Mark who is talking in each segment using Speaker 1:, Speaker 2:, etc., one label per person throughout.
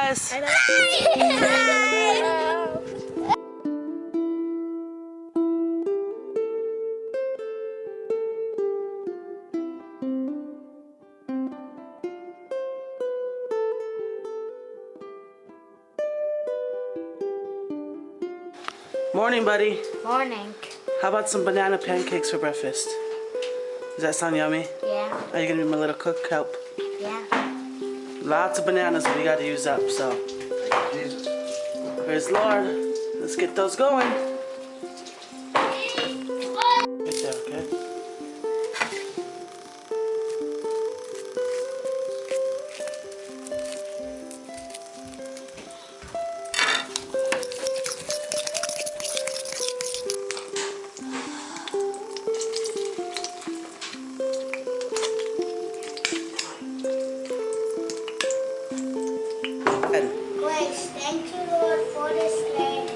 Speaker 1: guys.
Speaker 2: I
Speaker 1: Morning, buddy.
Speaker 2: Morning.
Speaker 1: How about some banana pancakes for breakfast? Does that sound yummy?
Speaker 2: Yeah.
Speaker 1: Are you gonna be my little cook help?
Speaker 2: Yeah.
Speaker 1: Lots of bananas we got to use up, so.
Speaker 3: Jesus.
Speaker 1: Praise the Lord. Let's get those going. Right there, okay?
Speaker 4: Grace, thank you, Lord, for this day.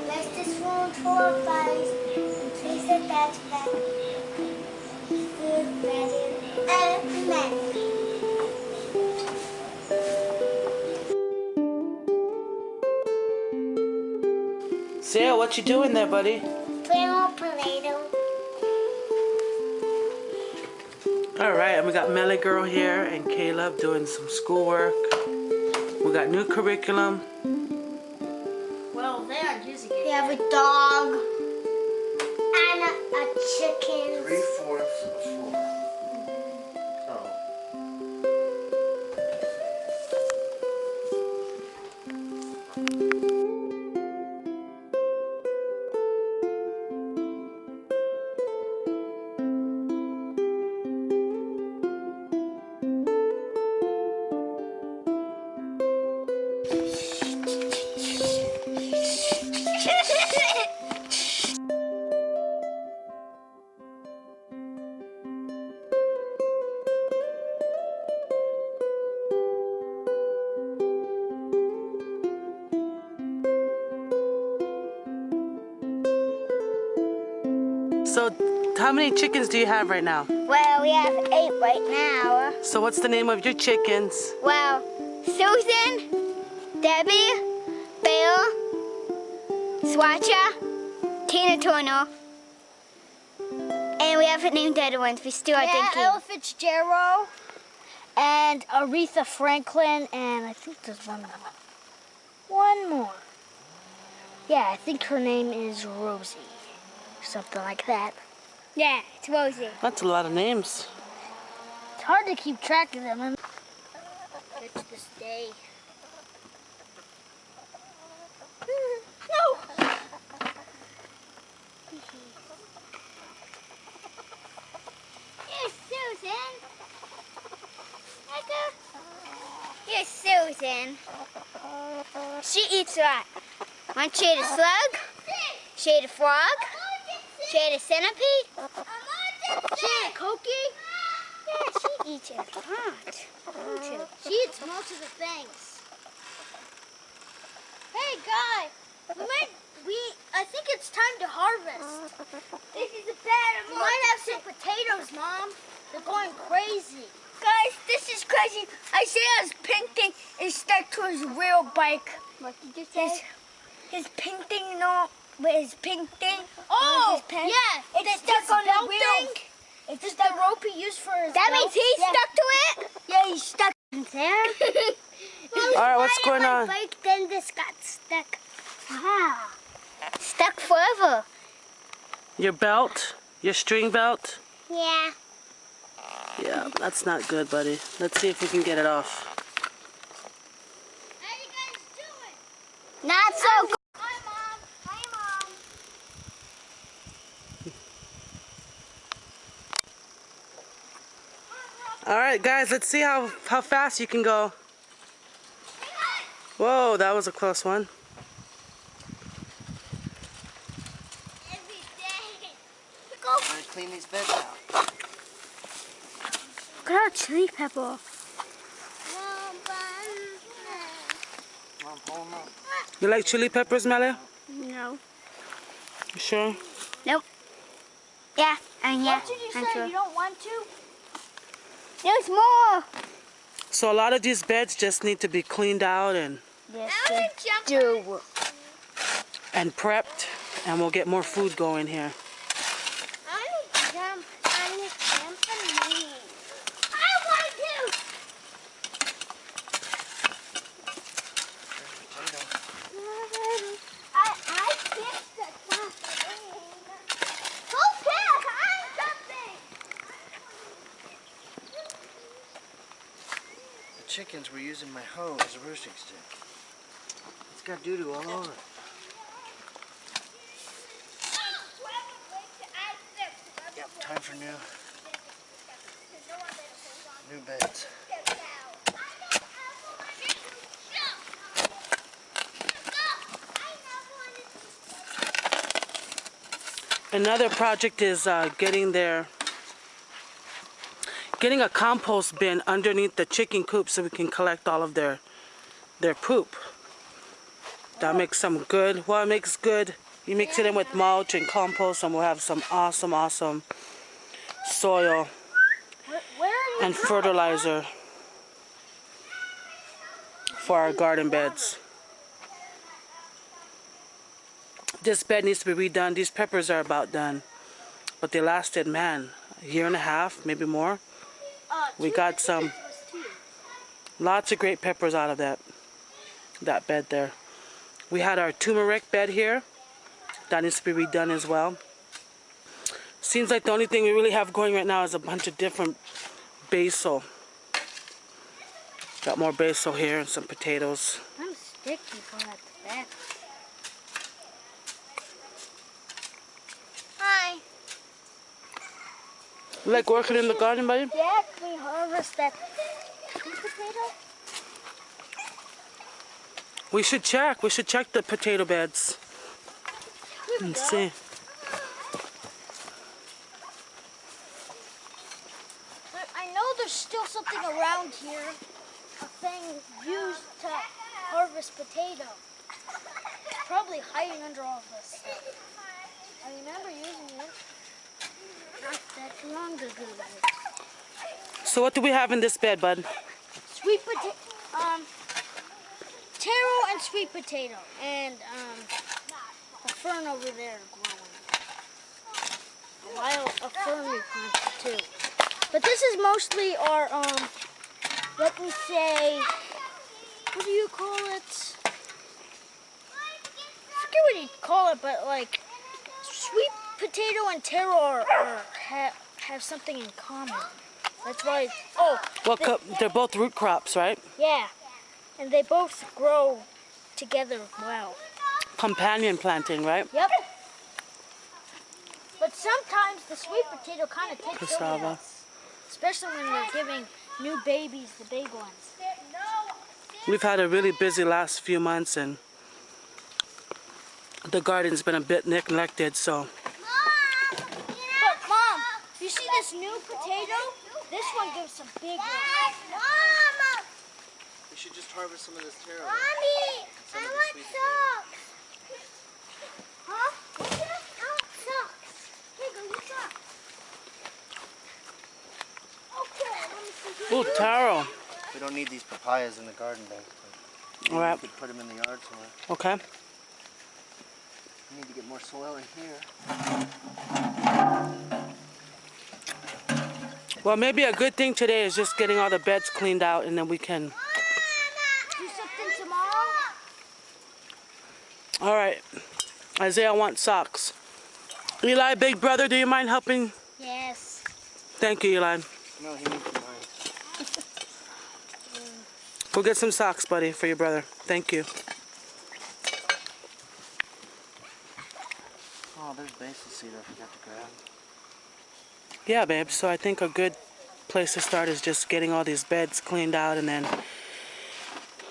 Speaker 4: Bless this food for our bodies. And please let that back. Good, ready, amen.
Speaker 1: Sarah, what you doing there, buddy?
Speaker 4: Playing on Play-Doh.
Speaker 1: All right, and we got Melly Girl here and Caleb doing some schoolwork. We got new curriculum.
Speaker 2: Well, they are using it.
Speaker 4: We have a dog and a chicken.
Speaker 3: 3/4 of 4. Oh.
Speaker 1: So, how many chickens do you have right now?
Speaker 4: Well, we have 8 right now.
Speaker 1: So, what's the name of your chickens?
Speaker 4: Well, Susan, Debbie, Bill, Swatcha, Tina Turner, and we haven't named the other ones. We still are thinking.
Speaker 2: Ella Fitzgerald and Aretha Franklin, and I think there's one more. One more. Yeah, I think her name is Rosie. Something like that.
Speaker 4: Yeah, it's Rosie.
Speaker 1: That's a lot of names.
Speaker 2: It's hard to keep track of them. It's this day. No!
Speaker 4: Here's Susan. Here's Susan. She eats what? Want to eat a slug? She ate a frog? She ate a centipede?
Speaker 2: She ate a cookie?
Speaker 4: Yeah, she eats a lot.
Speaker 2: She eats most of the things. Hey, guy, I think it's time to harvest.
Speaker 4: This is a bad
Speaker 2: We might have some potatoes, Mom. They're going crazy.
Speaker 4: Guys, this is crazy. Isaiah's painting is stuck to his real bike. What did you say? His painting, no, with his pink thing.
Speaker 2: Oh,
Speaker 4: his pen.
Speaker 2: yeah.
Speaker 4: It's stuck on the wheel.
Speaker 2: Is this the rope he used for his
Speaker 4: That
Speaker 2: belt?
Speaker 4: means he's stuck to it?
Speaker 2: Yeah, he's stuck in there.
Speaker 1: All right, what's going on?
Speaker 4: Bike, then this got stuck. Wow. Stuck forever.
Speaker 1: Your belt? Your string belt?
Speaker 4: Yeah.
Speaker 1: Yeah, that's not good, buddy. Let's see if we can get it off.
Speaker 4: How you guys doing? Not so good.
Speaker 2: Hi, Mom. Hi, Mom.
Speaker 1: All right, guys, let's see how fast you can go. Whoa, that was a close one.
Speaker 4: Every day.
Speaker 3: I'm gonna clean these beds out.
Speaker 2: Look at our chili pepper.
Speaker 3: Mom, hold them up.
Speaker 1: You like chili peppers, Melly?
Speaker 2: No.
Speaker 1: You sure?
Speaker 4: Nope. Yeah, and yeah.
Speaker 2: What did you
Speaker 4: I'm
Speaker 2: say?
Speaker 4: sure.
Speaker 2: You don't want to?
Speaker 4: There's more.
Speaker 1: So a lot of these beds just need to be cleaned out and
Speaker 2: Yes, they do.
Speaker 1: And prepped, and we'll get more food going here.
Speaker 4: I want to jump on this trampoline. I want to. I kicked the trampoline. Go kick! I'm jumping.
Speaker 3: The chickens were using my hoe as a roosting stick. It's got doo-doo all over it. Yep, time for new beds.
Speaker 1: Another project is getting a compost bin underneath the chicken coop so we can collect all of their poop. That makes some good. Well, it makes good. You mix it in with mulch and compost, and we'll have some awesome soil and fertilizer for our garden beds. This bed needs to be redone. These peppers are about done, but they lasted, man, a year and a half, maybe more. We got some lots of great peppers out of that bed there. We had our turmeric bed here. That needs to be redone as well. Seems like the only thing we really have going right now is a bunch of different basil. Got more basil here and some potatoes.
Speaker 2: I'm sticky for that bed. Hi.
Speaker 1: You like working in the garden, buddy?
Speaker 2: Yeah, can we harvest that sweet potato?
Speaker 1: We should check. We should check the potato beds and see.
Speaker 2: But I know there's still something around here, a thing used to harvest potato. It's probably hiding under all this stuff. I remember using it not that long ago.
Speaker 1: So what do we have in this bed, bud?
Speaker 2: Sweet potato, taro and sweet potato, and a fern over there growing. A fern we planted too. But this is mostly our, let me say, what do you call it? I forget what you call it, but like, sweet potato and taro have something in common. That's why,
Speaker 1: Well, they're both root crops, right?
Speaker 2: yeah, and they both grow together well.
Speaker 1: Companion planting, right?
Speaker 2: Yep. But sometimes the sweet potato kind of takes over
Speaker 1: Cassava.
Speaker 2: us, especially when they're giving new babies, the big ones.
Speaker 1: We've had a really busy last few months, and the garden's been a bit neglected, so.
Speaker 2: But Mom, you see this new potato? This one gives some big ones.
Speaker 4: Mama!
Speaker 3: We should just harvest some of this taro.
Speaker 4: Mommy!
Speaker 3: Some
Speaker 4: I
Speaker 3: of the
Speaker 4: want
Speaker 3: sweet
Speaker 4: socks! Huh? What's that? I want socks. Here, go get socks. Okay, let me see.
Speaker 1: Ooh, taro.
Speaker 3: We don't need these papayas in the garden bed.
Speaker 1: All right.
Speaker 3: We could put them in the yard somewhere.
Speaker 1: Okay.
Speaker 3: We need to get more soil in here.
Speaker 1: Well, maybe a good thing today is just getting all the beds cleaned out, and then we can.
Speaker 2: Do something tomorrow?
Speaker 1: All right. Isaiah wants socks. Eli, big brother, do you mind helping?
Speaker 2: Yes.
Speaker 1: Thank you, Eli.
Speaker 3: No, he needs mine.
Speaker 1: Go get some socks, buddy, for your brother. Thank you.
Speaker 3: Oh, there's basil seed I forgot to grab.
Speaker 1: Yeah, babe. So I think a good place to start is just getting all these beds cleaned out, and then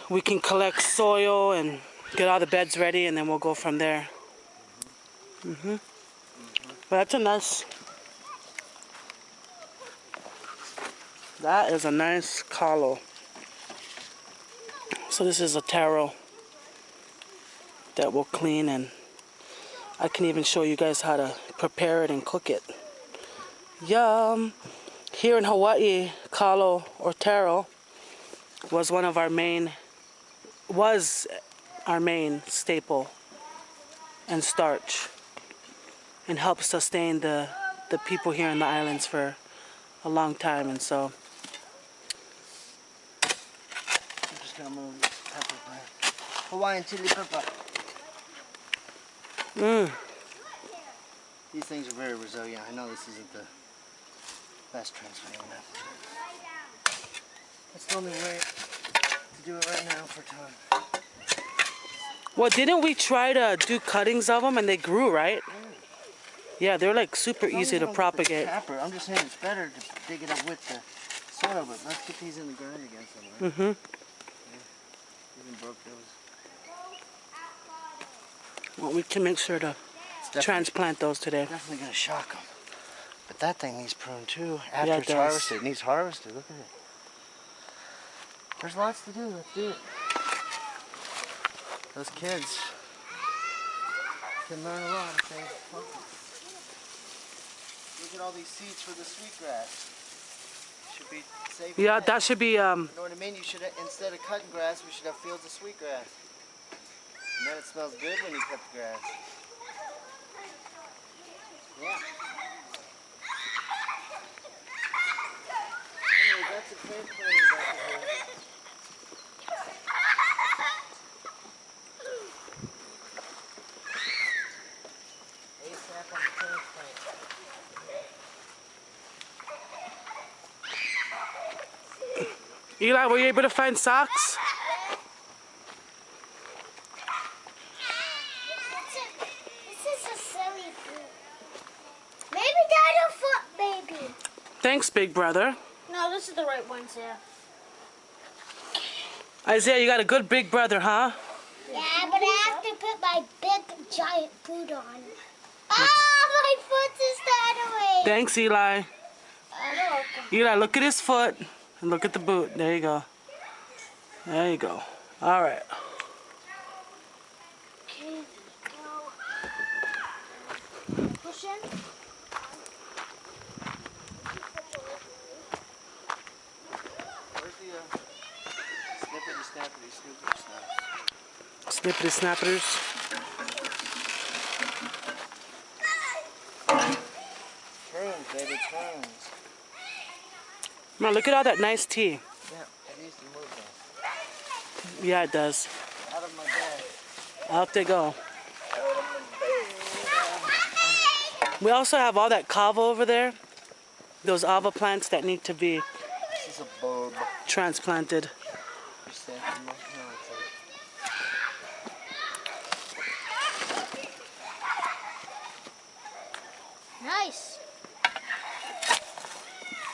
Speaker 1: we can collect soil and get all the beds ready, and then we'll go from there. Well, that's a nice. That is a nice callo. So this is a taro that we'll clean, and I can even show you guys how to prepare it and cook it. Yum! Here in Hawaii, callo or taro was one of our main was our main staple and starch, and helped sustain the people here in the islands for a long time. And so
Speaker 3: I'm just gonna move this pepper plant. Hawaiian chili pepper. These things are very resilient. I know this isn't the best transplanting method. That's the only way to do it right now for time.
Speaker 1: well, didn't we try to do cuttings of them and they grew, right? Yeah, they're like super
Speaker 3: As long as
Speaker 1: easy
Speaker 3: you
Speaker 1: to
Speaker 3: don't get the
Speaker 1: propagate.
Speaker 3: tapper, I'm just saying it's better to dig it up with the soil, but let's get these in the ground again somewhere.
Speaker 1: Mm-hmm.
Speaker 3: Even broke those.
Speaker 1: Well, we can make sure to transplant those today.
Speaker 3: Definitely gonna shock them. But that thing needs pruned too. After
Speaker 1: Yeah, it
Speaker 3: it's
Speaker 1: does.
Speaker 3: harvested, it needs harvested. Look at it. There's lots to do. Let's do it. Those kids can learn a lot if they focus. Look at all these seeds for the sweetgrass. Should be safe.
Speaker 1: Yeah, that should be
Speaker 3: You know what I mean? You should, instead of cutting grass, we should have fields of sweetgrass. And then it smells good when you cut the grass. Yeah. Anyway, that's a transplanting back here. ASAP on the transplant.
Speaker 1: Eli, were you able to find socks?
Speaker 4: This is a silly food. Maybe Dino foot, baby.
Speaker 1: Thanks, big brother.
Speaker 2: No, this is the right ones, yeah.
Speaker 1: Isaiah, you got a good big brother, huh?
Speaker 4: Yeah, but I have to put my big giant boot on. Oh, my foot is that away.
Speaker 1: Thanks, Eli.
Speaker 2: Oh,
Speaker 1: Eli, look at his foot and look at the boot. There you go. There you go. All right.
Speaker 2: okay, go. Push in.
Speaker 3: Where's the snippety snappity snoopity snaps?
Speaker 1: Snippety snappers.
Speaker 3: Prunes, baby, prunes.
Speaker 1: Man, look at all that nice tea.
Speaker 3: Yeah, it needs to move though.
Speaker 1: Yeah, it does.
Speaker 3: Out of my bag.
Speaker 1: Out they go. We also have all that kava over there. Those ava plants that need to be
Speaker 3: This is a bulb.
Speaker 1: transplanted.
Speaker 3: Chrysanthemum. No, it's
Speaker 2: Nice.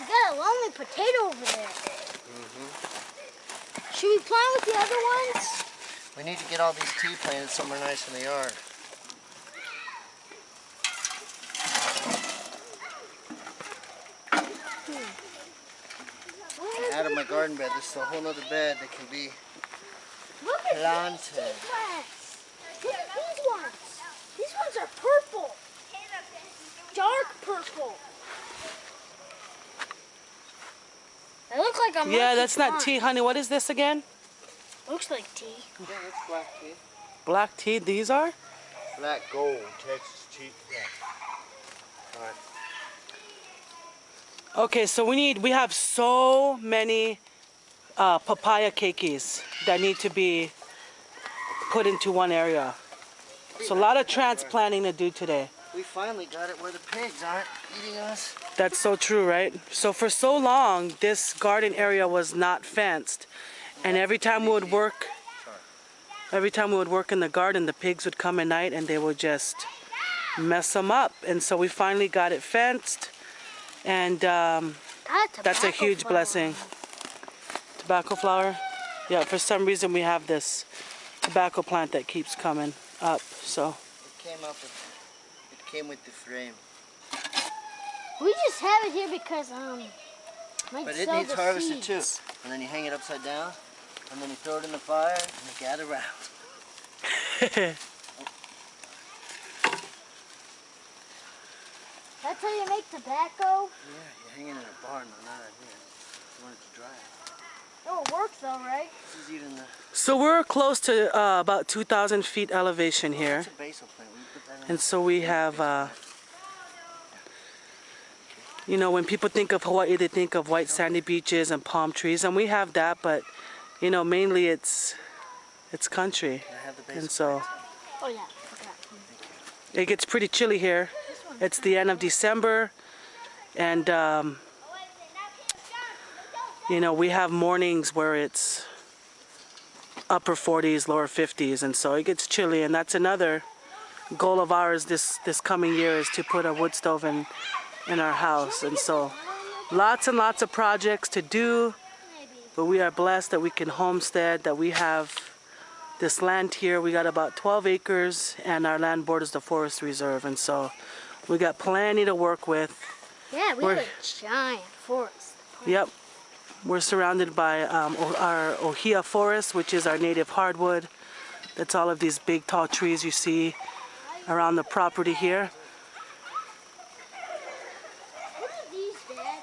Speaker 2: You got a lonely potato over there. Should we plant with the other ones?
Speaker 3: we need to get all these tea planted somewhere nice in the yard. Out of my garden bed, this is a whole other bed that can be
Speaker 2: Look at
Speaker 3: planted.
Speaker 2: these plants. Look at these ones. These ones are purple. Dark purple. They look like a
Speaker 1: Yeah,
Speaker 2: monkey
Speaker 1: that's not
Speaker 2: pond.
Speaker 1: tea, honey. What is this again?
Speaker 2: Looks like tea.
Speaker 3: Yeah, that's black tea.
Speaker 1: Black tea, these are?
Speaker 3: Black gold, Texas tea. Yeah. Alright.
Speaker 1: Okay, so we have so many papaya keikis that need to be put into one area. So a lot of transplanting to do today.
Speaker 3: We finally got it where the pigs aren't eating us.
Speaker 1: That's so true, right? So for so long, this garden area was not fenced. And every time we would work in the garden, the pigs would come at night and they would just mess them up. And so we finally got it fenced. And that's a huge blessing. Tobacco flower? Yeah, for some reason we have this tobacco plant that keeps coming up, so.
Speaker 3: It came with the frame.
Speaker 2: We just have it here because might
Speaker 3: But it
Speaker 2: sell
Speaker 3: needs
Speaker 2: the
Speaker 3: harvested
Speaker 2: seeds.
Speaker 3: too. And then you hang it upside down, and then you throw it in the fire, and you gather around.
Speaker 2: That's how you make tobacco.
Speaker 3: Yeah, you hang it in a barn, but not out here. You want it to dry.
Speaker 2: Oh, it works though, right?
Speaker 3: This is even the...
Speaker 1: So we're close to about 2,000 feet elevation here.
Speaker 3: That's a basil plant. We put that in
Speaker 1: And so we have, you know, when people think of Hawaii, they think of white sandy beaches and palm trees. And we have that, but, you know, mainly it's country.
Speaker 3: I have the basil
Speaker 1: And so
Speaker 3: plants.
Speaker 2: Oh yeah. Okay.
Speaker 1: it gets pretty chilly here. It's the end of December. And, you know, we have mornings where it's upper 40s, lower 50s. And so it gets chilly. And that's another goal of ours this coming year, is to put a wood stove in our house. And so lots and lots of projects to do, but we are blessed that we can homestead, that we have this land here. We got about 12 acres and our land borders the forest reserve, and so we got plenty to work with.
Speaker 2: Yeah, we have a giant forest.
Speaker 1: Yep, we're surrounded by our ohia forest, which is our native hardwood. That's all of these big tall trees you see around the property here.
Speaker 2: What are these, Dad?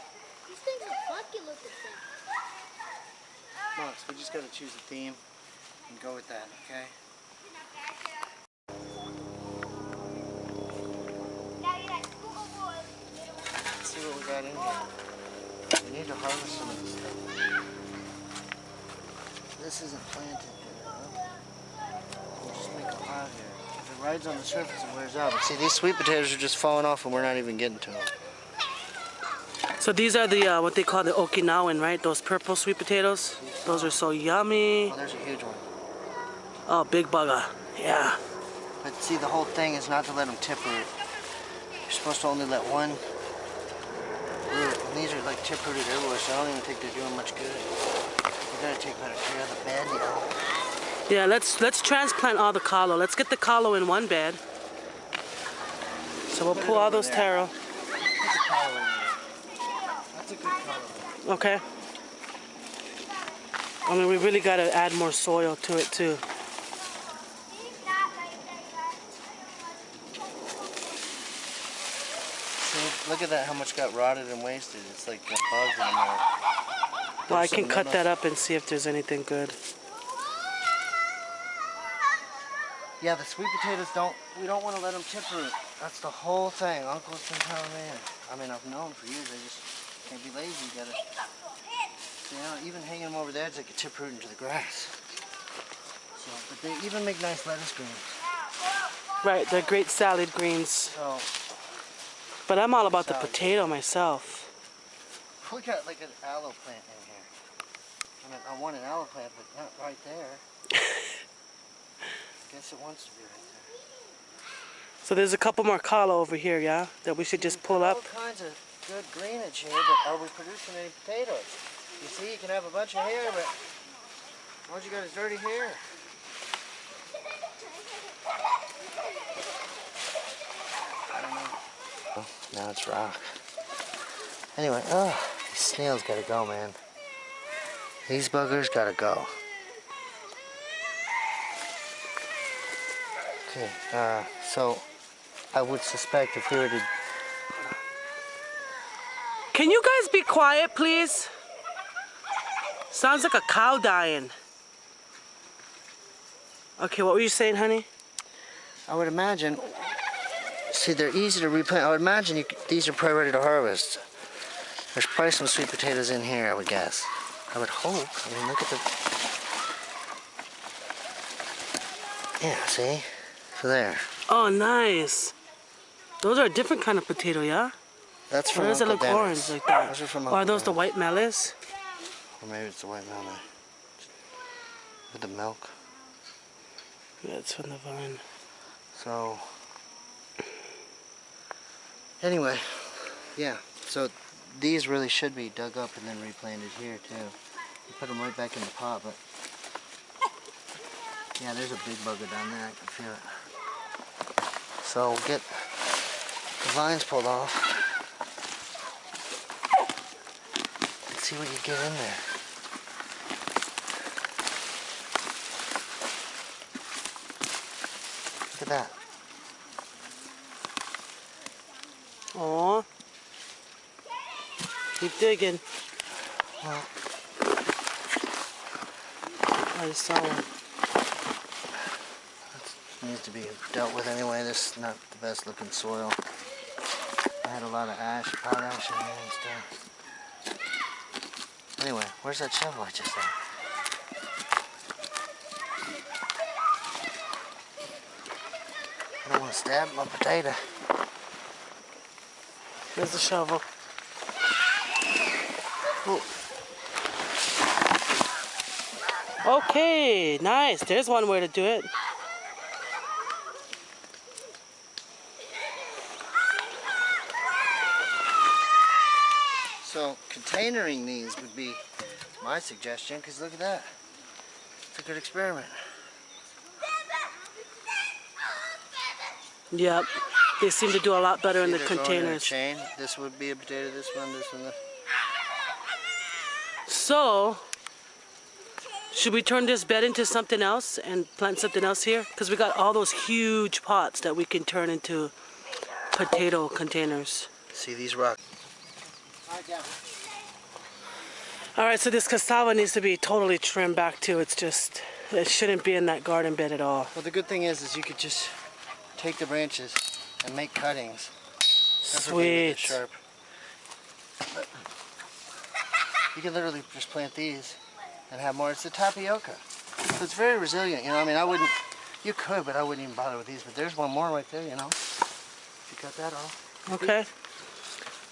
Speaker 2: These things are funky looking things.
Speaker 3: Max, we just got to choose a theme and go with that, okay? Let's see what we got in here. We need to harvest some of this stuff. This isn't planted yet, huh? We'll just make a pile here. If it rides on the surface, it wears out. But see, these sweet potatoes are just falling off and we're not even getting to them.
Speaker 1: So these are the what they call the Okinawan, right? Those purple sweet potatoes. Those are so yummy.
Speaker 3: Oh, there's a huge one.
Speaker 1: Oh, big bugger. Yeah.
Speaker 3: But see, the whole thing is not to let them tip root. You're supposed to only let one root. And these are like tip rooted everywhere, so I don't even think they're doing much good. You gotta take better care of the bed, you know.
Speaker 1: Yeah, let's transplant all the kalo. Let's get the kalo in one bed. So we'll pull all those taro.
Speaker 3: Put the collar in there. That's a good collar.
Speaker 1: Okay. I mean, we really got to add more soil to it too.
Speaker 3: See, look at that, how much got rotted and wasted. It's like the bugs in there.
Speaker 1: Well, I can cut that up and see if there's anything good.
Speaker 3: Yeah, the sweet potatoes we don't want to let them tip root. That's the whole thing. Uncle's been telling me. I mean, I've known for years. I just can't be lazy. You gotta, you know, even hanging them over there, it's like a tip root into the grass. So, but they even make nice lettuce greens.
Speaker 1: Right, they're great salad greens.
Speaker 3: So,
Speaker 1: But I'm all about the potato myself.
Speaker 3: we got like an aloe plant in here. I mean, I want an aloe plant, but not right there. I guess it wants to be right there.
Speaker 1: So there's a couple more kalo over here, yeah, that we should just pull up.
Speaker 3: All kinds of good greenage here, but are we producing any potatoes? You see, you can have a bunch of hair, but all you got is dirty hair. I don't know. Oh, now it's rock. Anyway, these snails gotta go, man. These buggers gotta go. Okay, so I would suspect if we were to...
Speaker 1: Can you guys be quiet, please? Sounds like a cow dying. Okay, what were you saying, honey?
Speaker 3: I would imagine... See, they're easy to replant. I would imagine these are probably ready to harvest. There's probably some sweet potatoes in here, I would guess. I would hope. I mean, look at the... Yeah, see? So there.
Speaker 1: Oh, nice. Those are a different kind of potato, yeah?
Speaker 3: That's from
Speaker 1: Or does it
Speaker 3: Uncle
Speaker 1: look
Speaker 3: Dennis.
Speaker 1: orange like that?
Speaker 3: Those are from
Speaker 1: Or
Speaker 3: Uncle
Speaker 1: are those the
Speaker 3: Dennis.
Speaker 1: white melons?
Speaker 3: Or maybe it's the white melon. With the milk.
Speaker 1: Yeah, it's from the vine.
Speaker 3: So... Anyway, yeah. So these really should be dug up and then replanted here too. You put them right back in the pot, but... Yeah, there's a big bugger down there. I can feel it. So we'll get the vines pulled off. Let's see what you get in there. Look at that.
Speaker 1: Aw. Keep digging.
Speaker 3: Well,
Speaker 1: I just saw one.
Speaker 3: Needs to be dealt with anyway. This is not the best looking soil. I had a lot of ash, potash in there and stuff. Anyway, where's that shovel I just had? I don't want to stab my potato.
Speaker 1: There's the shovel. Oh. Okay, nice. There's one way to do it.
Speaker 3: So containering these would be my suggestion, because look at that. It's a good experiment.
Speaker 1: Yep. They seem to do a lot better in the
Speaker 3: Either going in a
Speaker 1: containers.
Speaker 3: chain. This would be a potato, this one, this.
Speaker 1: So, should we turn this bed into something else and plant something else here? Because we got all those huge pots that we can turn into potato containers.
Speaker 3: See these rocks?
Speaker 1: All right, so this cassava needs to be totally trimmed back too. It's just, it shouldn't be in that garden bed at all.
Speaker 3: Well, the good thing is you could just take the branches and make cuttings.
Speaker 1: Sweet.
Speaker 3: Sharp. But you can literally just plant these and have more. It's the tapioca. So it's very resilient, you know. I mean, I wouldn't, you could, but I wouldn't even bother with these. But there's one more right there, you know. If you cut that off.
Speaker 1: Okay.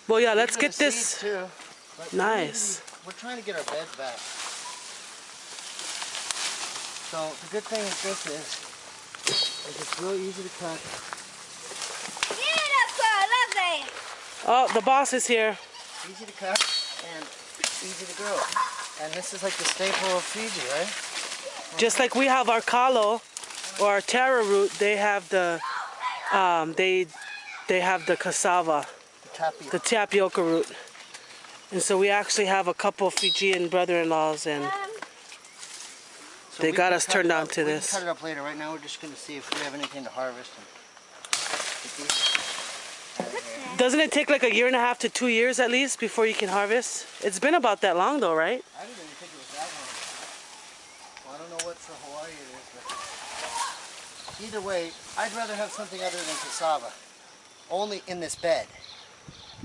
Speaker 1: Well, yeah, let's
Speaker 3: These are
Speaker 1: get
Speaker 3: the
Speaker 1: this.
Speaker 3: seeds, too. But
Speaker 1: Nice.
Speaker 3: We're trying to get our beds back. So the good thing with this is it's real easy to cut.
Speaker 1: Oh, the boss is here.
Speaker 3: Easy to cut and easy to grow. And this is like the staple of Fiji, right?
Speaker 1: Just like we have our kalo or our taro root, they have the they have the cassava, the tapioca root. And so we actually have a couple of Fijian brother-in-laws, and
Speaker 3: So
Speaker 1: they
Speaker 3: we
Speaker 1: got
Speaker 3: can
Speaker 1: us
Speaker 3: cut
Speaker 1: turned
Speaker 3: it
Speaker 1: on
Speaker 3: up.
Speaker 1: to
Speaker 3: We can
Speaker 1: this.
Speaker 3: cut it up later. Right now we're just going to see if we have anything to harvest.
Speaker 1: Doesn't it take like 1.5 to 2 years at least before you can harvest? It's been about that long though, right?
Speaker 3: I didn't even think it was that long. Well, I don't know what's the Hawaii it is, but either way, I'd rather have something other than cassava. Only in this bed.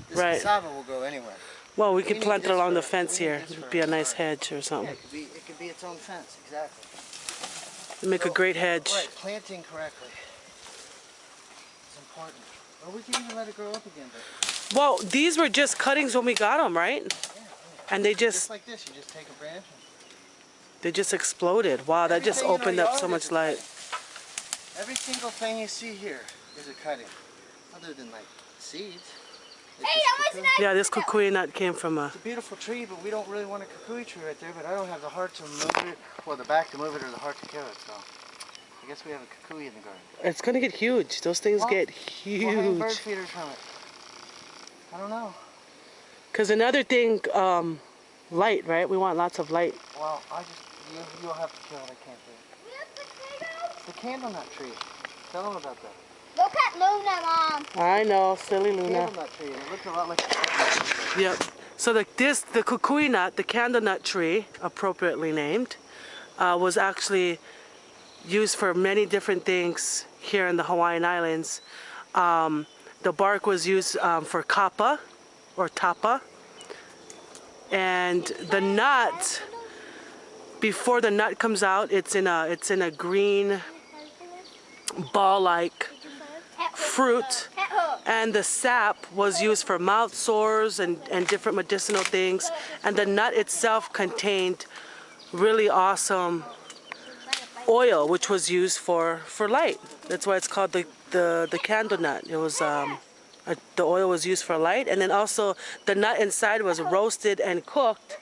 Speaker 3: This
Speaker 1: Right.
Speaker 3: cassava will grow anywhere.
Speaker 1: Well, we
Speaker 3: We
Speaker 1: could
Speaker 3: need
Speaker 1: plant it
Speaker 3: this
Speaker 1: along the
Speaker 3: for-
Speaker 1: fence
Speaker 3: we need
Speaker 1: here.
Speaker 3: this
Speaker 1: It
Speaker 3: for
Speaker 1: would be a
Speaker 3: our
Speaker 1: nice
Speaker 3: garden.
Speaker 1: hedge or
Speaker 3: Yeah,
Speaker 1: something.
Speaker 3: it could be its own fence, exactly.
Speaker 1: It'd make a great hedge.
Speaker 3: Right, planting correctly. It's important. Or we can even let it grow up again. But
Speaker 1: Well, these were just cuttings when we got them, right? And they
Speaker 3: just
Speaker 1: just
Speaker 3: like this, you just take a branch.
Speaker 1: exploded. Wow, that just
Speaker 3: Everything in our
Speaker 1: opened up
Speaker 3: yard
Speaker 1: so
Speaker 3: is
Speaker 1: much
Speaker 3: a
Speaker 1: light.
Speaker 3: Every single thing you see here is a cutting, other than like seeds.
Speaker 1: Yeah, this kukui nut came from a...
Speaker 3: It's a beautiful tree, but we don't really want a kukui tree right there. But I don't have the heart to move it, or the back to move it, or the heart to kill it. So I guess we have a kukui in the garden.
Speaker 1: It's gonna get huge. Those things
Speaker 3: Well,
Speaker 1: get
Speaker 3: We'll hang bird
Speaker 1: huge.
Speaker 3: feeders from it. I don't know.
Speaker 1: Cause another thing, light, right? We want lots of light.
Speaker 3: Well, you'll have to kill it. I can't do it. It's the candle nut tree. Tell them about that.
Speaker 4: Look at Luna, Mom.
Speaker 1: I know, silly Luna.
Speaker 3: Candle nut tree, and it looks a lot like.
Speaker 1: Yep. So the kukui nut, the candle nut tree, appropriately named, was actually used for many different things here in the Hawaiian Islands. The bark was used for kapa or tapa, and the nut, before the nut comes out, it's in a green ball-like fruit, and the sap was used for mouth sores and different medicinal things, and the nut itself contained really awesome oil, which was used for light. That's why it's called the candle nut. It was the oil was used for light, and then also the nut inside was roasted and cooked.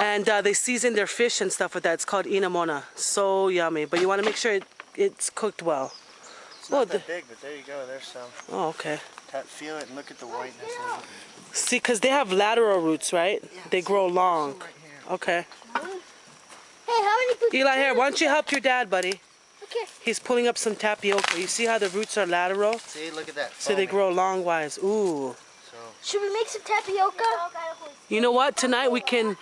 Speaker 1: And they season their fish and stuff with that. It's called inamona. So yummy. But you want to make sure it's cooked well.
Speaker 3: It's not that big, but there you go. There's some.
Speaker 1: Oh, okay.
Speaker 3: Feel it and look at the whiteness of it.
Speaker 1: See, because they have lateral roots, right?
Speaker 3: Yeah,
Speaker 1: They grow long.
Speaker 3: Right here.
Speaker 1: Okay.
Speaker 4: Hey, how many people?
Speaker 1: Eli, here, why don't you help your dad, buddy?
Speaker 4: Okay.
Speaker 1: He's pulling up some tapioca. You see how the roots are lateral?
Speaker 3: See, look at that.
Speaker 1: So they
Speaker 3: foamy.
Speaker 1: grow long wise. Ooh.
Speaker 3: So
Speaker 2: Should we make some tapioca?
Speaker 1: You know what? Tonight we can...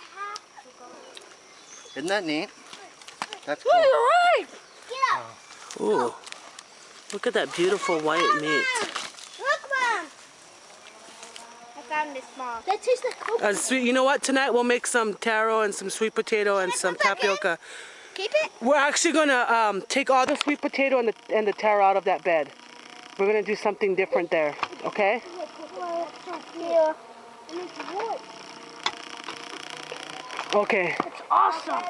Speaker 3: Isn't that neat? That's
Speaker 2: Oh,
Speaker 3: cool.
Speaker 2: you're right.
Speaker 1: Ooh. Look at that beautiful white meat.
Speaker 4: Look, Mom. I found this small.
Speaker 2: That tastes like coconut.
Speaker 1: Sweet, you know what? Tonight we'll make some taro and some sweet potato and some tapioca.
Speaker 2: Keep it.
Speaker 1: We're actually gonna take all the sweet potato and the taro out of that bed. We're gonna do something different there, okay?
Speaker 2: Yeah.
Speaker 1: Okay.
Speaker 2: It's awesome.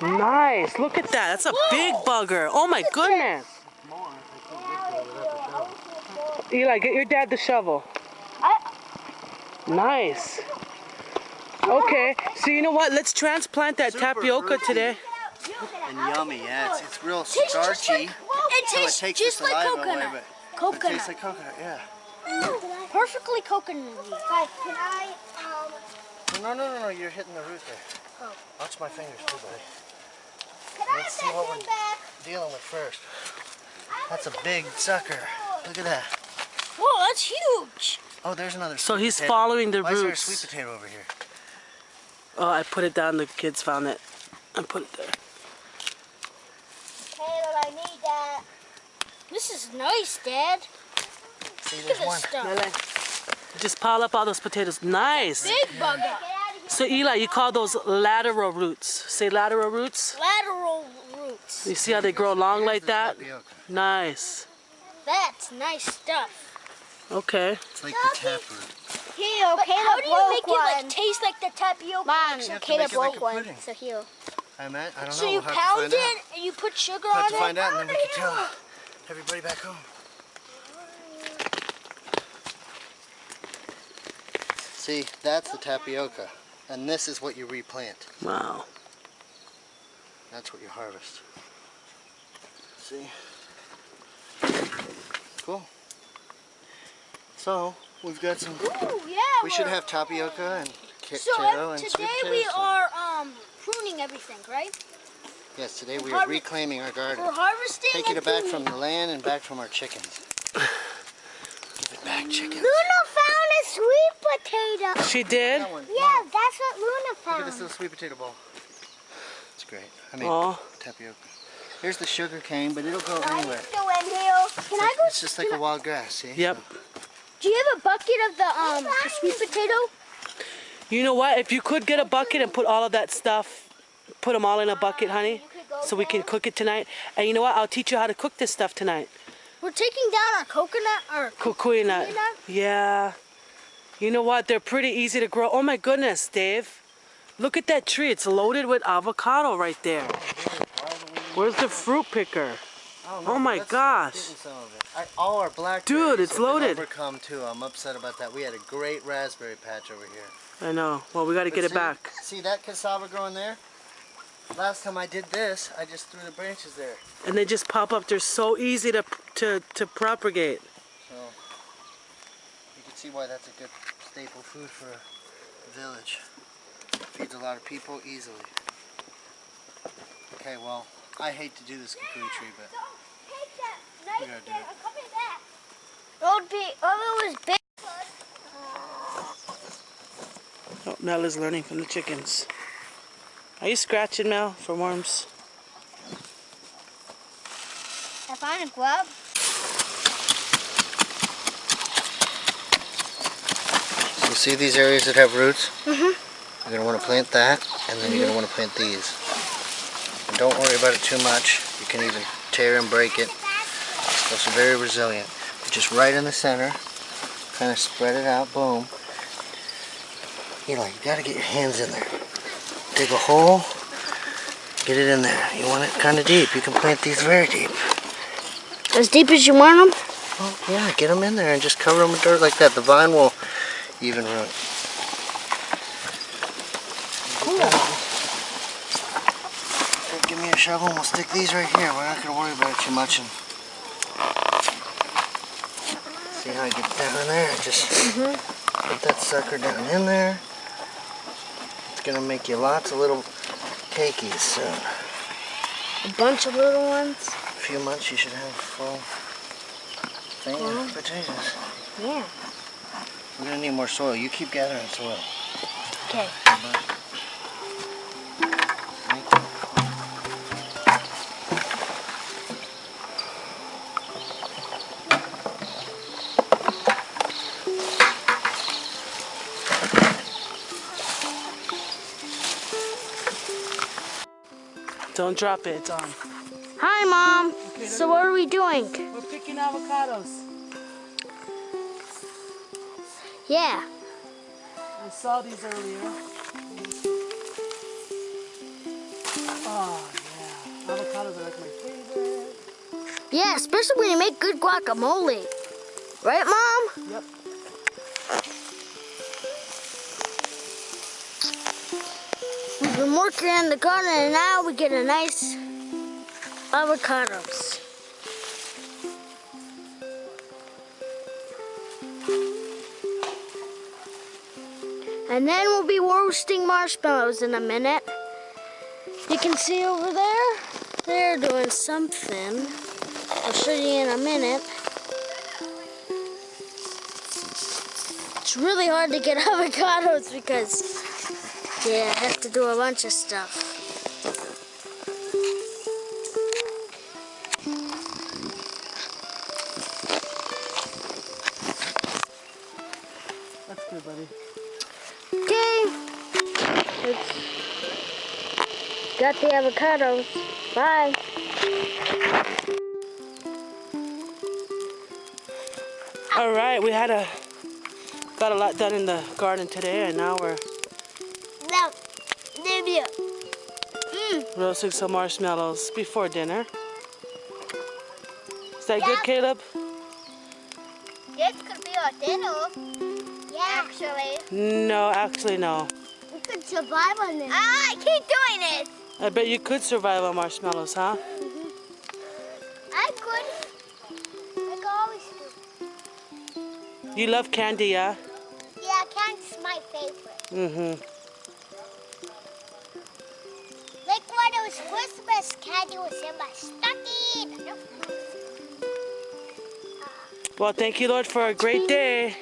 Speaker 1: Nice. Look at that. That's a big bugger. Oh my goodness. Eli, get your dad the shovel. Nice. Okay. So you know what? Let's transplant that tapioca today.
Speaker 3: And yummy, yeah. It's real starchy.
Speaker 2: It
Speaker 3: So it
Speaker 2: tastes
Speaker 3: takes
Speaker 2: just
Speaker 3: the
Speaker 2: like
Speaker 3: saliva away,
Speaker 2: coconut.
Speaker 3: but it
Speaker 2: Coconut.
Speaker 3: tastes like coconut, yeah.
Speaker 2: Perfectly coconutty.
Speaker 4: Guys, can I,
Speaker 3: No, you're hitting the root there.
Speaker 2: Oh.
Speaker 3: Watch my fingers too, buddy.
Speaker 4: can I
Speaker 3: Let's see
Speaker 4: have
Speaker 3: what
Speaker 4: that
Speaker 3: we're
Speaker 4: thing back?
Speaker 3: dealing with first. That's a big sucker. Look at that.
Speaker 2: Whoa, that's huge.
Speaker 3: Oh, there's another
Speaker 1: So
Speaker 3: sweet
Speaker 1: he's
Speaker 3: potato.
Speaker 1: following the
Speaker 3: Why is there a
Speaker 1: roots.
Speaker 3: sweet potato over here?
Speaker 1: Oh, I put it down. The kids found it. I put it there.
Speaker 4: Caleb, I need that.
Speaker 2: This is nice, Dad.
Speaker 3: See,
Speaker 2: Look
Speaker 3: there's
Speaker 2: at
Speaker 3: one.
Speaker 2: this stuff.
Speaker 1: Just pile up all those potatoes. Nice.
Speaker 2: Big bugger.
Speaker 4: Get out of here.
Speaker 1: So Eli, you call those lateral roots. Say lateral roots.
Speaker 2: Lateral roots.
Speaker 1: You see how they grow long like that?
Speaker 3: Tapioca.
Speaker 1: Nice.
Speaker 2: That's nice stuff.
Speaker 1: Okay.
Speaker 3: It's like the taproot.
Speaker 4: Here,
Speaker 2: But
Speaker 4: Caleb
Speaker 2: how do you
Speaker 4: broke
Speaker 2: make it like taste like the tapioca?
Speaker 4: Mom,
Speaker 3: You have to
Speaker 4: Caleb
Speaker 3: make it like
Speaker 4: broke
Speaker 3: a
Speaker 4: one.
Speaker 3: pudding.
Speaker 4: So here.
Speaker 3: I don't know.
Speaker 2: So you
Speaker 3: we'll have to
Speaker 2: pound
Speaker 3: find
Speaker 2: it
Speaker 3: out.
Speaker 2: and you put sugar
Speaker 3: We'll have
Speaker 2: on
Speaker 3: to
Speaker 2: it?
Speaker 3: find out, and then we can tell everybody back home. See, that's the tapioca, and this is what you replant.
Speaker 1: Wow.
Speaker 3: That's what you harvest. See? Cool. So, we've got some,
Speaker 2: Ooh, yeah.
Speaker 3: we should have tapioca and
Speaker 2: So
Speaker 3: taro and sweet
Speaker 2: today
Speaker 3: potatoes.
Speaker 2: we are pruning everything, right?
Speaker 3: Yes, today we are reclaiming our garden.
Speaker 2: We're harvesting
Speaker 3: Taking
Speaker 2: and
Speaker 3: it back
Speaker 2: pruning.
Speaker 3: from the land and back from our chickens. Give it back, chickens.
Speaker 4: Luna found a sweet potato.
Speaker 1: She did?
Speaker 3: That one.
Speaker 4: Yeah, that's what Luna
Speaker 3: Look at
Speaker 4: found.
Speaker 3: this little sweet potato bowl. It's great. I mean,
Speaker 1: Aw.
Speaker 3: tapioca. Here's the sugar cane, but it'll go
Speaker 4: I
Speaker 3: anywhere.
Speaker 4: need to go in here. Can I go?
Speaker 3: It's just like a wild grass, see?
Speaker 1: Yep.
Speaker 2: Do you have a bucket of the sweet potato?
Speaker 1: You know what? If you could get a bucket and put all of that stuff, put them all in a bucket, honey, so we can cook it tonight. And you know what? I'll teach you how to cook this stuff tonight.
Speaker 2: We're taking down our coconut or
Speaker 1: Kukui nut. Yeah. You know what? They're pretty easy to grow. Oh my goodness, Dave. Look at that tree. It's loaded with avocado right there. Where's the fruit picker? Oh my gosh.
Speaker 3: Some of it. All our blackberries
Speaker 1: Dude, it's
Speaker 3: have been
Speaker 1: loaded.
Speaker 3: overcome too. I'm upset about that. We had a great raspberry patch over here.
Speaker 1: I know. Well, we got to
Speaker 3: But
Speaker 1: get it
Speaker 3: see-
Speaker 1: back.
Speaker 3: See that cassava growing there? Last time I did this, I just threw the branches there.
Speaker 1: And they just pop up. They're so easy to propagate.
Speaker 3: So you can see why that's a good staple food for a village. Feeds a lot of people easily. Okay, well, I hate to do this kukui tree, but we gotta do it.
Speaker 2: it was big.
Speaker 1: Oh, Mel is learning from the chickens. Are you scratching, Mel, for worms?
Speaker 4: I found a grub.
Speaker 3: So see these areas that have roots? You're going to want to plant that, and then you're going to want to plant these. And don't worry about it too much. You can even tear and break it. It's very resilient. But just right in the center, kind of spread it out, boom. Eli, you got to get your hands in there. Dig a hole, get it in there. You want it kind of deep. You can plant these very deep.
Speaker 2: As deep as you want them?
Speaker 3: Oh, yeah, get them in there and just cover them with dirt like that. The vine will even root. Cool. Okay, give me a shovel and we'll stick these right here. We're not going to worry about it too much. And see how I get down in there? Just put that sucker down in there. It's going to make you lots of little cakeys soon.
Speaker 2: A bunch of little ones.
Speaker 3: A few months you should have full thing of potatoes.
Speaker 2: Yeah.
Speaker 3: We're gonna need more soil. You keep gathering soil.
Speaker 2: Okay.
Speaker 1: Don't drop it, it's on.
Speaker 2: Hi, Mom. So what are we doing?
Speaker 1: We're picking avocados.
Speaker 2: Yeah.
Speaker 1: I saw these earlier. Oh, yeah. Avocados are like my favorite.
Speaker 2: Yeah, especially when you make good guacamole. Right, Mom?
Speaker 1: Yep.
Speaker 2: We've been working in the garden and now we get a nice avocados. And then we'll be roasting marshmallows in a minute. You can see over there, they're doing something. I'll show you in a minute. It's really hard to get avocados because, yeah, I have to do a bunch of stuff.
Speaker 1: That's good, buddy.
Speaker 2: Okay, got the avocados. Bye.
Speaker 1: All right, we got a lot done in the garden today, and now we're
Speaker 2: Now,
Speaker 1: roasting some marshmallows before dinner. Is that good, Caleb?
Speaker 4: This could be our dinner. Yeah. Actually.
Speaker 1: No, actually no.
Speaker 4: We could survive on this. I keep doing it.
Speaker 1: I bet you could survive on marshmallows, huh?
Speaker 4: I could. Like I always do.
Speaker 1: You love candy, yeah?
Speaker 4: Yeah, candy's my favorite.
Speaker 1: Mm-hmm.
Speaker 4: Like when it was Christmas, candy was in my stocking.
Speaker 1: Well, thank you, Lord, for a great day.